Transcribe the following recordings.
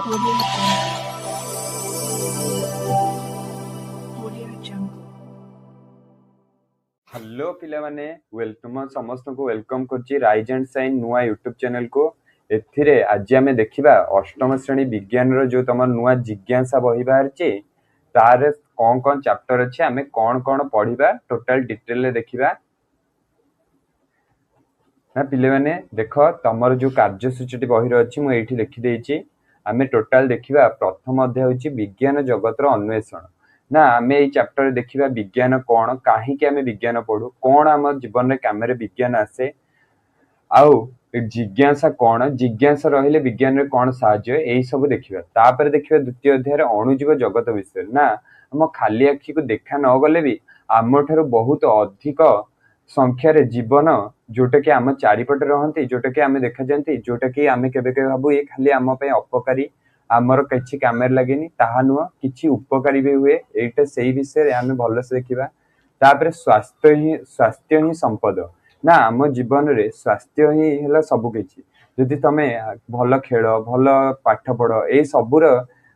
Audio Jungle. Audio Jungle. Hello पिला माने तुम समस्त को वेलकम करछि राइज एंड साइन नुआ यूट्यूब चैनल को। एथिरे आज आमे देखिबा अष्टम श्रेणी विज्ञान रो जो तमर नुआ जिज्ञासा बही बाहर छि तार कोन कोन चैप्टर अछि आमे कोन कोन पढिबा टोटल डिटेल ले देखिबा ना। पिले माने देखो तमर जो कार्यसूची बही रो अछि मु एठी लिखि देछि। आमे टोटल देखिबा प्रथम अध्याय होछि विज्ञान जगत रो अन्वेषण ना। आमे ए चैप्टर देखिबा विज्ञान कोन काहे के आमे विज्ञान पढु कोन हमर जीवन रे काम रे विज्ञान आसे आउ जिज्ञासा कोन जिज्ञासा रहिले विज्ञान रे कोन साहाय्य एई सब देखिबा। तापर देखिबा द्वितीय अध्याय रे अणुजीव जगत विषय ना। हम खाली आखी को देखा न गले भी आम ठारो बहुत अधिक संख्या रे जीवन जोटा कि आम चारिपटे रहंती जोटा कि आमे देखा जानती जोटा कि आमे केबे केबे भाबु ए खाली आम पे अपकारी आमर किछि कामेर लागेनी ताहा नुआ किछि उपकारी भी हुए एटा सेही विषय रे आमे भलो से देखिबा। तापर स्वास्थ्य ही संपद ना। आम जीवन रे स्वास्थ्य ही हैला सब किछि। जदि तमे भलो खेल भलो पाठ पढ ए सबुर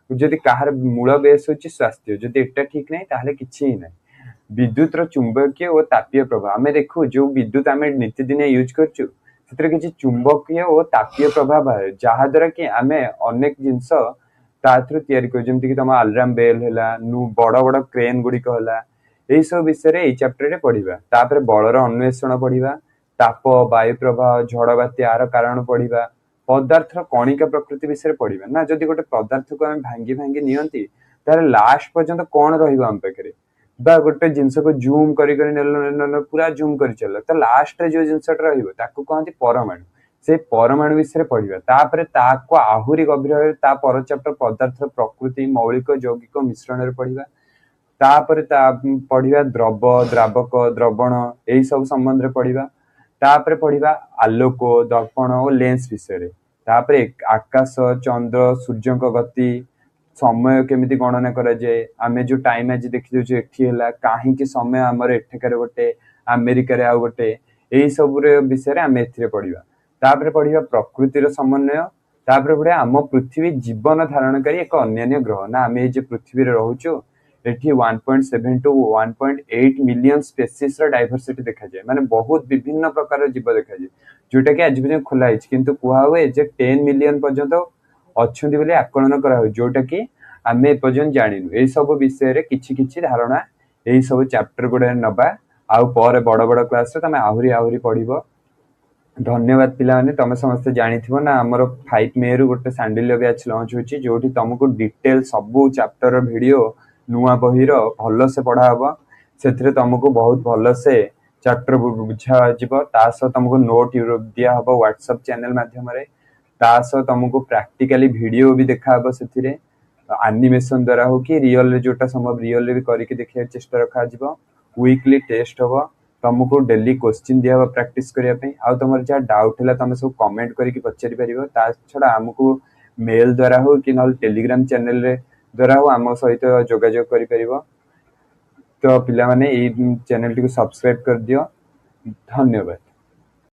जदि काहर मूल बेस होछि स्वास्थ्य जदि एटा ठीक नै ताहले किछि ही नै। विद्युत रो चुंबकीय और तापीय प्रभाव आमे देखु जो विद्युत आमे नित्यदिन यूज करछु सेतरे किछि चुंबकीय और तापीय प्रभाव है जहा द्वारा कि आमे अनेक जिंस ताथरु तयारी कर जेमति कि तमा अलार्म बेल हैला नु बड़ बड़ क्रेन गुडी कहला एई सब विषय रे एई चैप्टर रे पढिबा। तापर बलर अन्वेषण पढिबा ताप वायु प्रवाह झड़ बात्या आर कारण पढिबा पदार्थ कणिका प्रकृति विषय पढिबा ना। जदि गोटे पदार्थ को आमे भांगी भांगी नियंती तारे लास्ट पर्यंत कोन रहिबा हम पाखरे बा गोटे जिंस को जूम करी करी नेल पूरा जूम करी चल तो लास्ट रे जो जिंसट रहिबो ताकू कहंती परमाणु से परमाणु विषय पढिबा। तापर ताको आहुरी गभीर भाबे ता पर चैप्टर पदार्थ प्रकृति मौलिक यौगिक मिश्रण रे पढिबा। तापर ता पढिबा द्रव द्रावक द्रवण एई सब संबंध रे पढिबा। तापर पढिबा आलोक दर्पण और लेंस विषय रे। तापर आकाश चंद्र सूर्य को गति समय केमिति गणना करा जाए आमे जो टाइम आज देखि दउ एठी हैला काहे कि समय हमर एठकर गोटे अमेरिका रे आ गोटे एई सब रे विषय रे आमे एथिरे पढिबा। तापर पढिबा प्रकृति रो समन्वय। तापर पढिबा आम पृथ्वी जीवन धारणकारी एक अन्य ग्रह ना। आमे जे पृथ्वी रे रहउचो एठी 1.7 टू 1.8 मिलियन स्पेसीज रो डाइवर्सिटी देखा जाए माने बहुत विभिन्न प्रकार जीव देखा जाए जोटा कि आज भी खुला हिच किंतु कुहा हुए जे 10 मिलियन पर्यंत अच्छी बोली आकलन करा हुए जोटा कि आमे पर्यंत जानिनु। एई सब विषय रे किछि किछि धारणा एई सब चैप्टर गुडे नबा आउ पर बड़ बड़ क्लास रे तमे आहुरी आहुरी पढिबो। धन्यवाद पिला माने तमे समस्त जानिथिबो ना हमर 5 मे रु गोटे सांडिल्य बैच लॉन्च होची जोठी तुमको डिटेल सब चैप्टर रो वीडियो नुआ बही रो भलो से पढा हबो। सेथरे तुमको बहुत भलो से चैप्टर बुझा जिवो तास तुमको नोट दिया हबो व्हाट्सएप चैनल माध्यम रे तास तुमको प्रैक्टिकली वीडियो भी देखा हबो सेथिरे एनिमेशन द्वारा हो कि रियल रे जोटा संभव रियल रे भी करिके देखिया चेष्टा रखा जिवो। वीकली टेस्ट हबो तुमको डेली क्वेश्चन दिया हबो प्रैक्टिस करिया पे आ तुमर जा डाउट हैला तुम सब कमेंट करिके पछारी परिबो। ता छडा हमको मेल द्वारा हो कि नल टेलीग्राम चैनल रे द्वारा हो हम सहित जोगाजोग करि परिबो। तो पिला माने ए चैनल टी को सब्सक्राइब कर दियो। धन्यवाद।